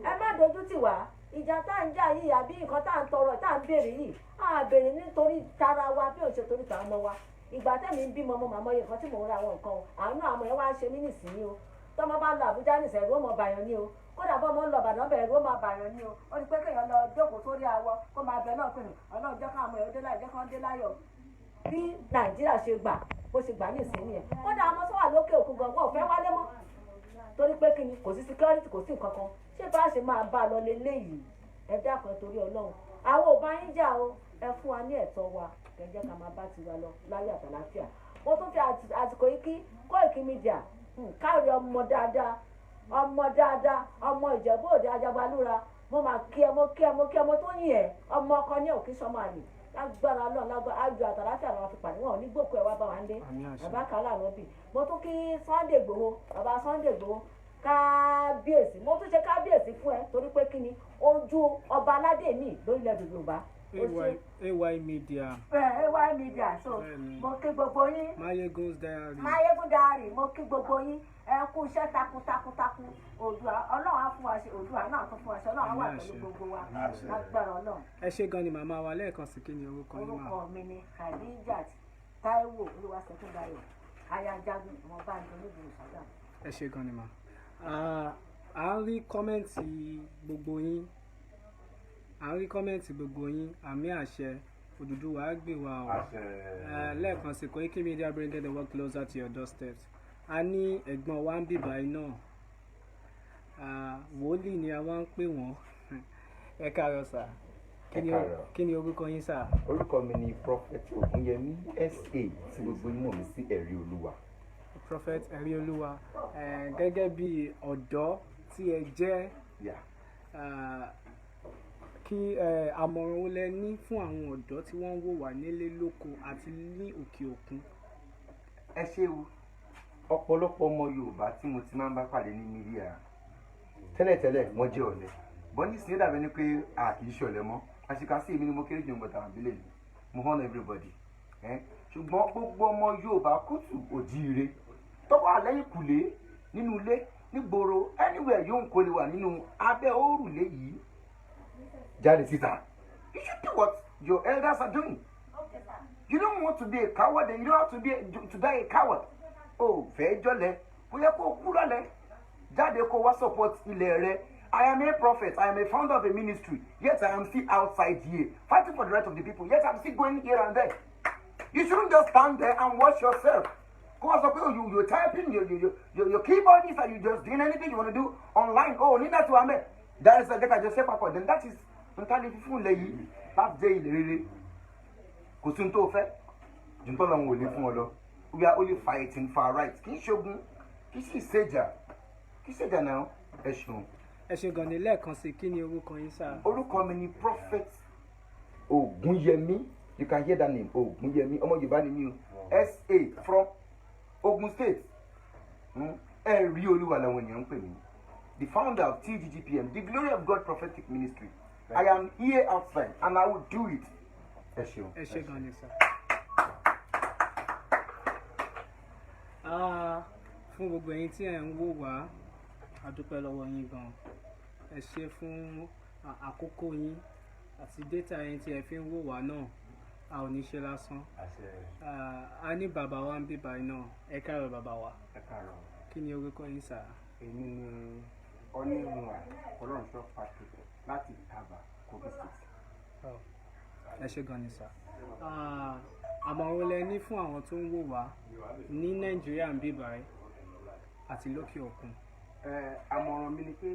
ẹ má dojú tì wá ìjà tá à ń jà yìí àbí nǹkan tá à ń tọrọ tá à ń béèrè yìí à béèrè nítorí tara wa bí ò ṣe torí tàwọn ọmọ wa ìgbà tẹ̀mí ń bímọ mo màmá yẹ nǹkan tí mò ń ra àwọn nǹkan àánú àwọn yẹn wá ń ṣe mí nìsín o tọ́mọ bá ń lọ Àbújá nìsẹ̀ ẹ̀rú ọmọ bàyàn ni o kódà bọ́ ọmọ ń lọ Ìbàdàn bẹ̀ ẹ̀rú ọmọ bàyàn ni o ó ní pé kéèyàn lọ jókòó sórí awọ kó máa bẹ náà pé Ọlọ́run jẹ́ káwọn èèyàn dé láyọ̀ jẹ́ káwọn dé láyọ̀ bí Nàìjíríà ṣe gbà bó ṣe gbà nìsín nìyẹn kódà àwọn tó wà lókè òkun gan wọn ò fẹ́ wálé mọ́ torí pé kí ni kò sí security kò sí nǹkan kan ṣé bá a ṣe máa bá a lọ leléyìí ẹ dákun torí Ọlọ́run àwọn ò bá yín jà o ẹ fún wa ní ẹ̀tọ́ wa kẹjẹ ká máa bá tiwa lọ láyé àtàlàáfíà mo tún fi àsìkò yìí kí Koiki Media káàrí ọmọ dáadáa ọmọ Ìjẹ̀bú Òde Ajagbalúra mo máa kí ẹ mo tó yìn ẹ ọmọ ọkọ ní òkè sọmọ àlè lágbára Ọlọ́run lágbára àjọ àtàlàáfíà làwọn fi pàdé wọn ò ní gbòkú ẹ wá bá wa ń dé bàbá kàlà àwọn bì mo tún kí Sunday Igboho bàbá Sunday Igboho kábíyèsí mo tún ṣe kábíyèsí fún ẹ torí pé kí ni ojú ọba aládé mi lórílẹ̀-èdè Yorùbá. AY Media. AY Media so mo kí gbogbo yín. Mayegun's Diary. Mayegun Diary mo kí gbogbo yín ẹ kú iṣẹ́ takuntakun Oòduà Ọlọ́run á fún wa ṣe Oòduà náà tó fún wa ṣe Ọlọ́run á wà pẹ̀lú gbogbo wa lágbára Ọlọ́run. ẹ ṣé gan ni màmá wa lẹ́ẹ̀kan sí kí ni orúkọ yín máa. orúkọ mi ni Khadijat Taiwo Olúwaṣẹ́kúndayọ̀ ayajagun ọmọ báńkì oníbùrù ṣàgbà. ẹ ṣé gan ni mà. à ń rí kọ́mẹ́ǹtì gbogbo yín àmì àṣẹ Odùduwà á gbè wá o. lẹ́ẹ̀kan sí Koiki Media bringing the world closer to your doorsteps. a ní ẹ̀gbọ́n wa ń bìbà iná wòlíì ni a wá ń pè wọ́n ẹ káàárọ̀ sà kí ni orúkọ yín sà. orúkọ mi ni Prophet Ògúnyẹmí SA tí gbogbo yín mọ̀ mí sí Ẹ̀rí Olúwa. Prophet Ẹ̀rí Olúwa gẹ́gẹ́ bí ọ̀dọ́ tí ẹ jẹ́ kí àmọ̀ràn wo lẹ ní fún àwọn ọ̀dọ́ tí wọ́n ń wò wá nílé lóko àti ní òkè òkun. ẹ ṣé o ọ̀pọ̀lọpọ̀ ọmọ Yorùbá tí mo ti máa ń bá pàdé ní mídíà tẹ́lẹ̀tẹ́lẹ̀ wọ́n jẹ́ ọ̀lẹ bọ́n ní sinmi dàbí ni pé a kì í ṣọ̀lẹ mọ́ àṣìkà sí èmi ni mo kéré jù nígbà tàbí lè ní mo hàn everybody ṣùgbọ́n gbogbo ọmọ Yorùbá kùtù òjíire tọ́wọ́ àlẹ́yìn kùlé nínú ilé nígboro anywhere yóò ń kó lè wà nínú abẹ́ òrùlé yìí jáde síta. You should do what your elders are doing. You don't want to be a coward and you don't have to die a coward. Oh, fẹ́ jọlẹ̀ kó yẹ kó kú lọ́lẹ̀ jáde kó wá support ilẹ̀ rẹ. I am a prophet. I am a founder of a ministry. Yet I am still outside here fighting for the right of the people. Yet I am still going here and there. You shouldn't just stand there and watch yourself. Go as you're typing your keyboard is and you just doing anything you want to do online. Oh, need that to ame. That is a get just say papa. Then that is entirely fún lẹ́yìn láti jẹ́ ilé rere. Kò sí tó fẹ́. Jùntọ́ lọ́wọ́ ò lè fún ọ lọ. We are only fighting for our rights. Kì í ṣogun, kì í sì ṣèjà náà. Ẹ ṣeun. ẹ ṣé gan ni lẹ́ẹ̀kan sí kí ni orúkọ yín sà. Orúkọ mi ni Prophet Ògúnyẹmí. You can hear that name. Ògúnyẹmí. Ọmọ Yorùbá ni mí o. SA from Ogun State. Ẹ̀rí Olúwa làwọn ènìyàn ń pè mí. The founder of TGGPM, the Glory of God Prophetic Ministry. I am here outside and I will do it. Ẹ ṣeun. ẹ ṣé gan ni sà. fún gbogbo ẹ̀yin tí ẹ ń wò wá a dúpẹ́ lọ́wọ́ yín gan. ẹ ṣé fún àkókò yín àti data yín tí ẹ fi ń wò wá náà a ò ní ṣe lásán. a ní bàbá wa ń bíbá iná ẹ káàárọ̀ bàbá wa. ẹ káàárọ̀. kí ni orúkọ yín sà. èmi ni Ọníwùnwà Ọlọ́runṣọ́ Patrick láti Ìtàbà Kogi State. ẹ ṣé gan ni sà. àmọ̀ràn wo lẹ ní fún àwọn tó ń wò wá ní Nàìjíríà ń bíbá ẹ àti lókè òkun. àmọ̀ràn mi ni pé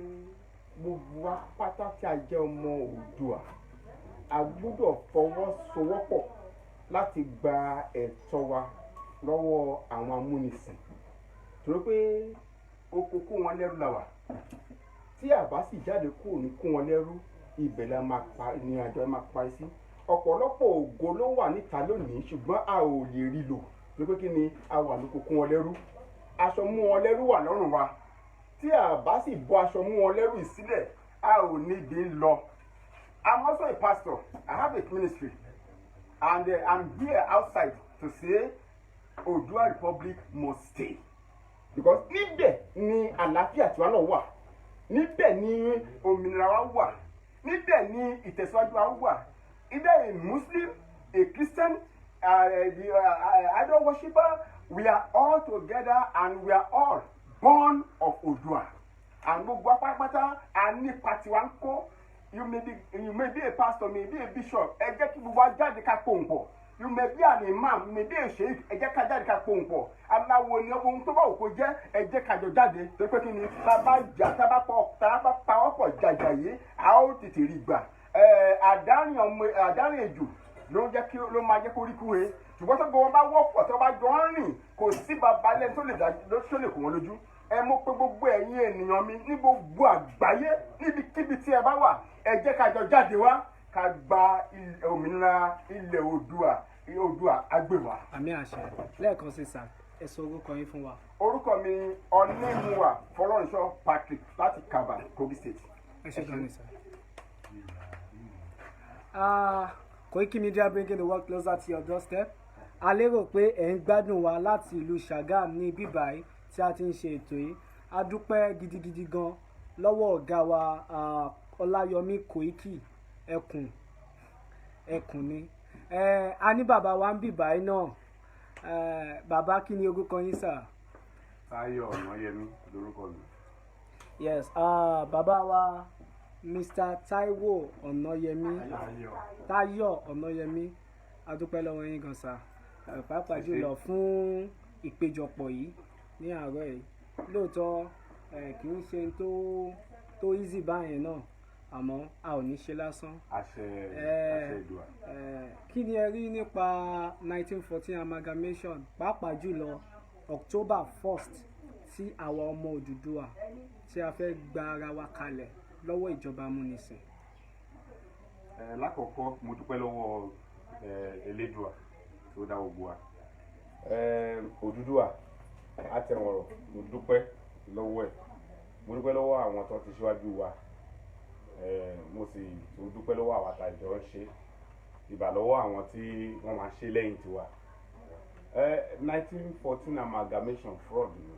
gbogbo wa pátá tí a jẹ́ ọmọ Oòduà a gbọ́dọ̀ fọwọ́sowọ́pọ̀ láti gba ẹ̀tọ́ wa lọ́wọ́ àwọn amúnisìn torí pé oko kó wọn lẹ́rú la wà tí a bá sì jáde kúrò ní kó wọn lẹ́rú ibẹ̀ la máa pa ní àjọ máa parí sí. ọ̀pọ̀lọpọ̀ ògo ló wà níta lónìí ṣùgbọ́n a ò lè rí lò wípé kí ni a wà lóko kún wọn lẹ́rú aṣọ mú wọn lẹ́rú wà lọ́rùn wa tí a bá sì bọ́ aṣọ mú wọn lẹ́rú ìsílẹ̀ a ò níbi lọ. I'm also a pastor. I have a ministry and I'm here outside to say Oòduà Republic must stay because níbẹ̀ ni àlàáfíà tiwa náà wà níbẹ̀ ni òmìnira wa wà níbẹ̀ ni ìtẹ̀síwájú wa wà. Either a Muslim, a Christian, idol worshipper, we are all together and we are all born of Oòduà. And gbogbo apátápátá a nípa tiwa ń kó. You may be a pastor, may be a bishop. Ẹ jẹ́ kí gbogbo ajáde ká pohùn pọ̀. You may be an imam, you may be a sheikh. Ẹ jẹ́ ká jáde ká pohùn pọ̀. Aláwo ni ohun tó bá wù kó jẹ́. Ẹ jẹ́ ká jọ jáde. Tó pé kí ni tábà pawọ́pọ̀ jàjà yìí, a ó tètè rí gbà. Àdárin èjò ló máa jẹ́ kó rí kúre. Ṣùgbọ́n tó gbọ́ wọn bá wọ́pọ̀ tó bá jọ ń rìn kò sí bàbá lẹ́nu tó lè kó wọn lójú. Ẹ mọ̀ pé gbogbo ẹ̀yin ènìyàn mi ní gbogbo àgbáyé níbikíbi tí ẹ bá wà ẹ jẹ́ ká jọ jáde wá ká gba òmìnira ilẹ̀ Oòduà agbèwà. àmì àṣẹ lẹ́ẹ̀kan sí sà ẹ sọ orúkọ yín fún wa. orúkọ mi Ọ̀nẹ́mùwà Fọlọ́runṣọ́ Patrick láti Kaba, Kogi State. ẹ ṣe gan ni sà. Koiki Media bringing the world closer to your doorstep. A lérò pé ẹ̀ ń gbádùn wa láti ìlú Ṣàgámù ní bíbáyìí tí a ti ń ṣe ètò yìí. A dúpẹ́ gidigidi gan lọ́wọ́ ọ̀gá wa Ọláyọmí Koiki ẹkùn ni. A ní bàbá wa ń bíbáyìí náà. Bàbá kí ni orúkọ yín sà? Táyọ̀ Ọ̀nàyẹmí lórúkọ mi. Yes, bàbá wa Mr. Táíwò Ọ̀nàyẹmí. Táyọ̀ Ọ̀nàyẹmí. A dúpẹ́ lọ́wọ́ yín gan sà. Pàápàá jùlọ fún ìpéjọpọ̀ yìí ní àárọ̀ yìí. Lóòótọ́ kì í ṣe tó easy báyẹn náà àmọ́ a ò ní ṣe lásán. àṣẹ Èdùà. Kí ni ẹ rí nípa 1914 amalgamation pàápàá jùlọ October 1st tí àwa ọmọ Odùduwà tí a fẹ́ gba ara wa kalẹ̀ lọ́wọ́ ìjọba amúnisìn? Lákọ̀ọ́kọ́ mo dúpẹ́ lọ́wọ́ Elédùà tó dá gbogbo wa. Odùduwà àtẹ̀wọ̀rọ̀ mo dúpẹ́ lọ́wọ́ ẹ̀ mo dúpẹ́ lọ́wọ́ àwọn tó ti ṣíwájú wa mo sì tún dúpẹ́ lọ́wọ́ àwọn àtàjọ ń ṣe ìbà lọ́wọ́ àwọn tí wọ́n máa ṣe lẹ́yìn tiwa. 1914 amalgamation fraud ni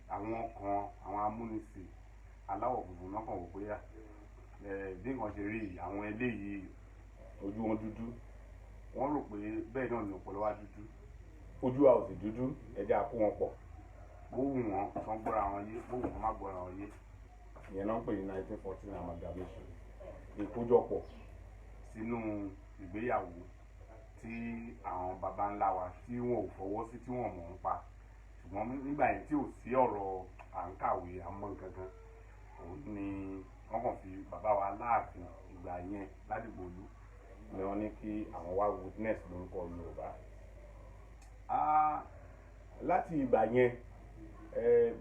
àwọn amúnisìn aláwọ̀ funfun náà kàn wò pé bí nǹkan ṣe rí àwọn eléyìí ojú wọn dúdú wọ́n rò pé bẹ́ẹ̀ náà ni ọpọlọ wa dúdú ojú wa ò sì dúdú ẹjẹ́ àkó wọn pọ̀ bóun wọn kan gbọ́ra wọn yé bóun wọn má gbọ́ra wọn yé ìyẹn náà ń pè ní 1914 amalgamation ìkójọpọ̀ sínú ìgbéyàwó tí àwọn baba ńlá wa tí wọn ò fọwọ́ sí tí wọn mọ̀ ń pa ṣùgbọ́n nígbà yẹn tí ò sí ọ̀rọ̀ à ń kàwé àmọ́ gangan òun ni wọ́n kàn fi bàbá wa Aláàfin ìgbà yẹn Ládìgbòlú ni wọ́n ní kí àwọn wá witness lórúkọ Yorùbá. Láti ìgbà yẹn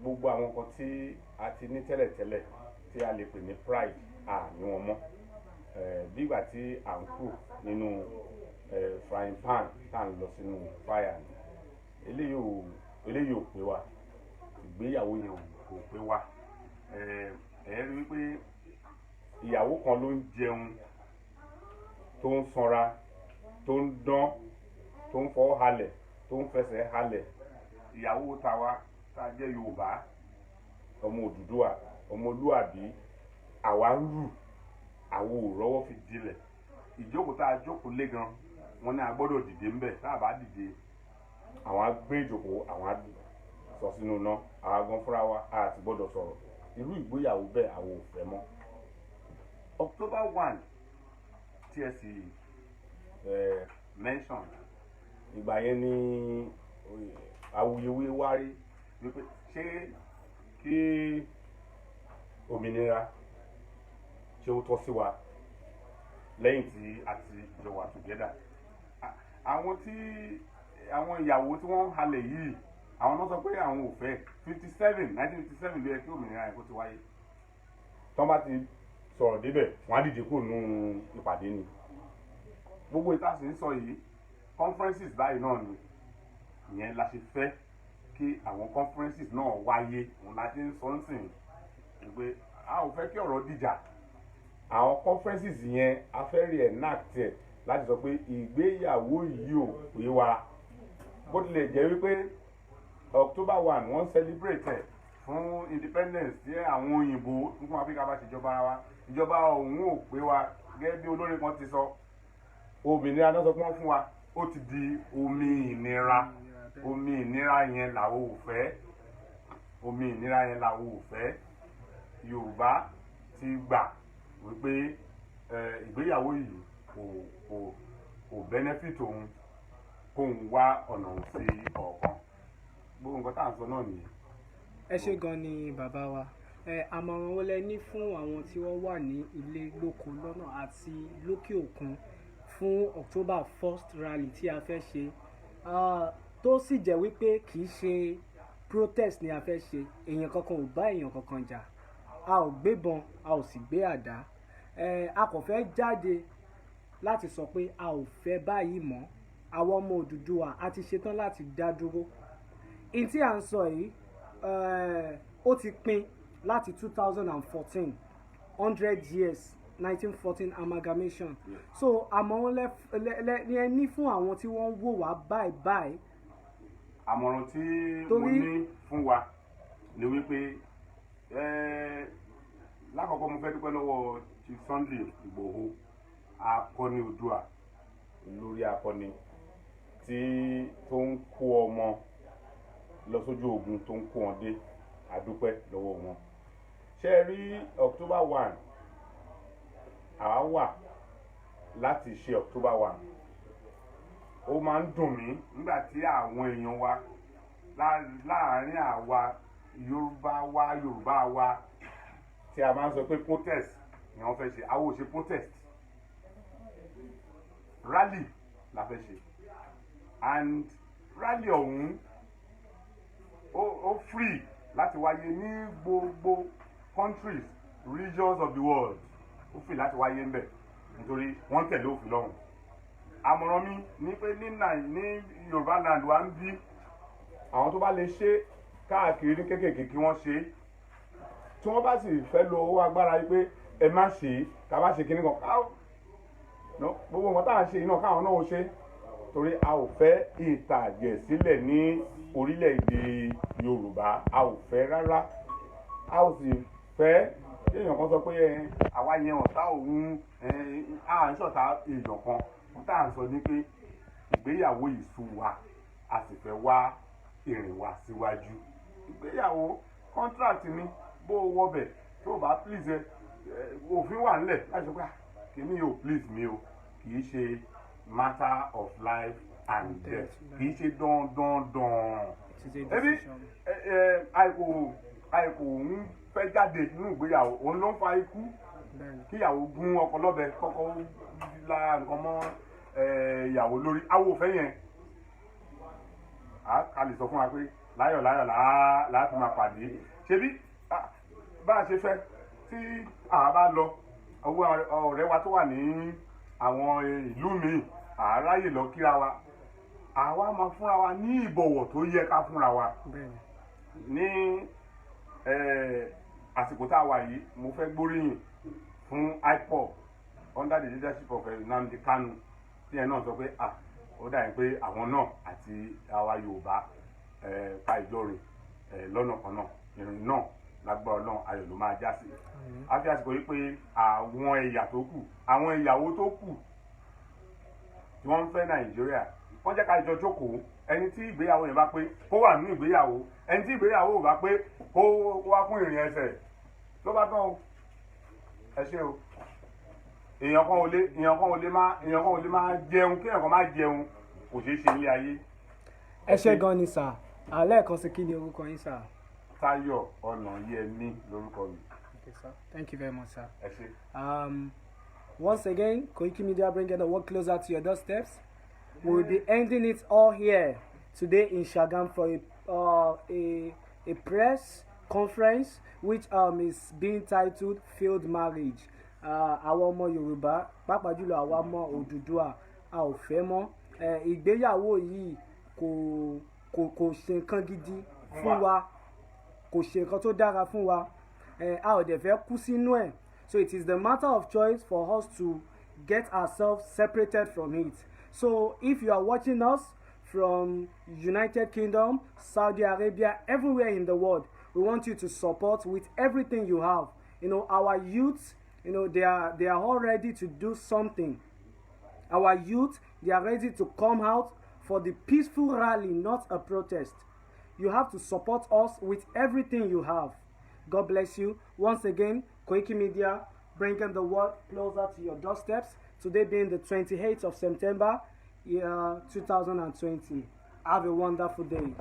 gbogbo àwọn kan tí a ti ní tẹ́lẹ̀tẹ́lẹ̀ tí a lè pè ní pride ní wọn mọ́ nígbà tí à ń kú nínú frying pan tá à ń lọ sínú fire ni eléyìí ò pé wa ìgbéyàwó yẹn kò pé wa rí wípé ìyàwó kan ló ń jẹun tó ń sanra tó ń dán tó ń fọwọ́ halẹ̀ tó ń fẹsẹ̀ halẹ̀ ìyàwó tàwa tá a jẹ́ Yorùbá ọmọ Odùduwà ọmọlúàbí àwa ń rù àwo ò rọ́wọ́ fi dilẹ̀ ìjókòó tá a jókòó lé gan wọn ní a gbọ́dọ̀ dìde ńbẹ̀ tá a bá dìde àwọn á gbé ìjókòó àwọn á sọ sínú iná àwa gan fúnra wa a ti gbọ́dọ̀ sọ̀rọ̀ irú ìgbéyàwó bẹ́ẹ̀ àwọn ò fẹ́ mọ́. October 1 tí ẹ sì mention ìgbà yẹn ní awuyewuye wárí wípé ṣé kí òmìnira ṣé ó tọ́ sí wa lẹ́yìn tí a ti jọ wà together. Àwọn ìyàwó tí wọ́n ń halẹ̀ yìí àwọn náà sọ pé àwọn ò fẹ́ 1957 ló yẹ kí òmìnira yẹn kó ti wáyé. Tọ́ bá ti sọ̀rọ̀ débẹ̀ wọ́n á dìde kúrò nínú ìpàdé ni. Gbogbo ìtàsí ń sọ yìí conferences báyìí náà ni ìyẹn la ṣe fẹ́ kí àwọn conferences náà wáyé òun la ṣe ń sọ ń sìn pé a ò fẹ́ kí ọ̀rọ̀ dìjà. àwọn conferences yẹn a fẹ́ rí enact ẹ̀ láti sọ pé ìgbéyàwó yìí ò pé wa bó tilẹ̀ jẹ́ wípé October 1 wọ́n celebrate ẹ̀ fún independence tí àwọn òyìnbó fún Áfíríkà bá ṣèjọba ara wa ìjọba ọ̀hún ò pé wa gẹ́gẹ́ bí olórin kan ti sọ òmìnira náà sọ pé wọ́n fún wa ó ti di omi ìnira yẹn làwọn ò fẹ́ omi ìnira yẹn làwọn ò fẹ́ Yorùbá ti gbà wípé ìgbéyàwó yìí kò benefit òun kóun wá ọ̀nà sí ọ̀kan gbogbo nǹkan tá à ń sọ náà nìyẹn. ẹ ṣé gan ni bàbá wa àmọ̀ràn wo lẹ ní fún àwọn tí wọ́n wà ní ilé lóko lọ́nà àti lókè òkun fún October 1st rally tí a fẹ́ ṣe tó sì jẹ́ wípé kì í ṣe protest ni a fẹ́ ṣe èèyàn kankan ò bá èèyàn kankan jà a ò gbébọn a ò sì gbé àdá a kò fẹ́ jáde láti sọ pé a ò fẹ́ báyìí mọ́ àwọn ọmọ Odùduwà a ti ṣetán láti dá dúró in tí à ń sọ yìí ó ti pín láti 2014 100 years 1914 amalgamation so àmọ̀ràn ni ẹ ní fún àwọn tí wọ́n ń wò wá báyìí. àmọ̀ràn tí mo ní fún wa ni wípé lákọ̀ọ́kọ́ mo fẹ́ dúpẹ́ lọ́wọ́ Chief Sunday Igboho akọni Oòduà lórí akọni tó ń kó ọmọ lọ sójú ogun tó ń kó wọn dé àdúpẹ́ lọ́wọ́ wọn. ṣé ẹ rí October 1 àwa wà láti ṣe October 1 ó máa ń dùn mí nígbà tí àwọn èèyàn wa láàárín àwa Yorùbá wa tí a máa ń sọ pé protest ni wọ́n fẹ́ ṣe àwọn ò ṣe protest rally la fẹ́ ṣe and rally ọ̀hún ó free láti wáyé ní gbogbo countries regions of the world ó free láti wáyé ń bẹ̀ nítorí wọ́n tẹ̀lé òfin lọ́hùn. àmọ̀ràn mi ní pé ní Yorùbá land wa ń bí àwọn tó bá lè ṣe káàkiri ní kéékèèké kí wọ́n ṣe tí wọ́n bá sì fẹ́ lo owó agbára yìí pé ẹ má ṣe ká má ṣe kíní kan gbogbo nǹkan tá à ń ṣe iná káwọn náà ó ṣe torí a ò fẹ́ ìtàjẹ̀ sílẹ̀ ní orílẹ̀-èdè Yorùbá a ò fẹ́ rárá a ò sì fẹ́ èèyàn kan sọ pé àwa yẹn ọ̀tá òun à ń ṣọ̀tá èèyàn kan tá à ń sọ ní pé ìgbéyàwó ìṣú wa a sì fẹ́ wá ìrìn wa síwájú ìgbéyàwó contract ni bó o wọbẹ̀ tó o bá please ẹ òfin wà nílẹ̀ láti sọ pé kìíní yóò please mi o kì í ṣe matter of life and death kì í ṣe dandandan ebi àìkò ń fẹ́ jáde nínú ìgbéyàwó òun ló ń fa ikú kíyàwó gún ọkọ lọ́bẹ kọ́kọ́ la nǹkan mọ́ ìyàwó lórí awo òfẹ́ yẹn a lè sọ fún wa pé láyọ̀ láti máa pàdé ṣebí bá a ṣe fẹ́ tí àwa bá lọ owó ọ̀rẹ́ wa tó wà ní àwọn ìlú míì àráyè lọ kíra wa àwa máa fúnra wa ní ìbọ̀wọ̀ tó yẹ ká fúnra wa ní àsìkò tá a wà yìí mo fẹ́ gbóríyìn fún IPOB under the leadership of Nnamdi Kanu tí ẹ náà sọ pé ó dà yín pé àwọn náà àti àwa Yorùbá pa ìjọ rìn lọ́nà kan náà ìrìn náà lágbára Ọlọ́run ayọ̀ ló máa já sí. a fi àsìkò yìí pé àwọn ẹ̀yà tó kù àwọn ìyàwó tó kù tí wọ́n ń fẹ́ Nàìjíríà wọ́n jẹ́ ká jọ jókòó ẹni tí ìgbéyàwó yẹn bá pé kó wà nínú ìgbéyàwó ẹni tí ìgbéyàwó ò bá pé kó wá fún ìrìn ẹsẹ̀ ló bá tán o ẹ ṣé o èèyàn kan ò lè máa jẹun kí èèyàn kan má jẹun kò ṣeé ṣe ilé ayé. ẹ ṣé gan ni sà lẹ́ẹ̀kan sí kí ni orúkọ yín sà. Táyọ̀ Ọ̀nàyẹmí lórúkọ mi. Okay, sir. Thank you very much, sir. ẹ ṣé. Once again, Koiki Media bringing the work closer to your doorsteps. We will be ending it all here today in Shagam for a press conference which is being titled Failed Marriage. Àwọn ọmọ Yorùbá pàápàá jùlọ àwọn ọmọ Odùduwà a ò fẹ́ mọ́ ìgbéyàwó yìí kò ṣe nǹkan gidi fún wa, kò ṣe nǹkan tó dára fún wa, a ò dẹ̀ fẹ́ kú sínú ẹ̀. So it is the matter of choice for us to get ourselves separated from it. So if you are watching us from United Kingdom, Saudi Arabia, everywhere in the world, we want you to support with everything you have. You know, our youth, you know, they are all ready to do something. Our youth, they are ready to come out for the peaceful rally, not a protest. You have to support us with everything you have. God bless you. Once again, Koiki Media, bringing the world closer to your doorsteps. Today being the 28th of September, 2020. Have a wonderful day.